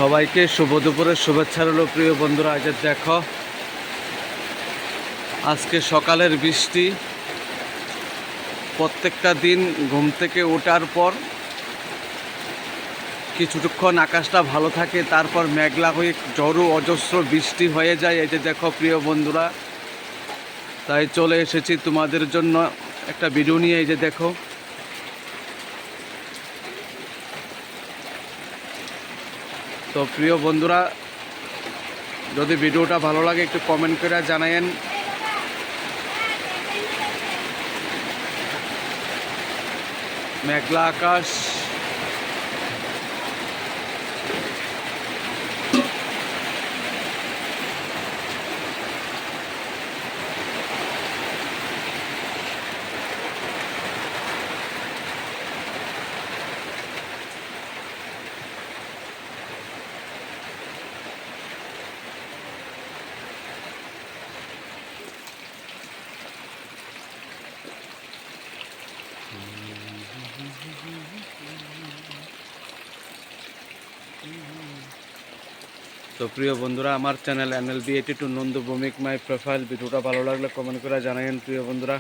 সবাইকে শুভ দুপুরের শুভেচ্ছা রইল প্রিয় বন্ধুরা। আজ দেখো আজকে সকালের বৃষ্টি। প্রত্যেকটা দিন ঘুম থেকে ওঠার পর কিছুক্ষণ আকাশটা ভালো থাকে, তারপর মেঘলা হয়ে ঝড়ো অজস্র বৃষ্টি হয়ে যায়। এই যে দেখো প্রিয় বন্ধুরা, তাই চলে এসেছি তোমাদের জন্য একটা ভিডিও নিয়ে। এই যে দেখো, তো প্রিয় বন্ধুরা, যদি ভিডিওটা ভালো লাগে একটু কমেন্ট করে জানায়েন। মেঘলা আকাশ, তো প্রিয় বন্ধুরা, আমার চ্যানেল NLB 82 নন্দু ভৌমিক মাই প্রোফাইল ভিডিওটা ভালো লাগলে কমেন্ট করে জানাবেন প্রিয় বন্ধুরা।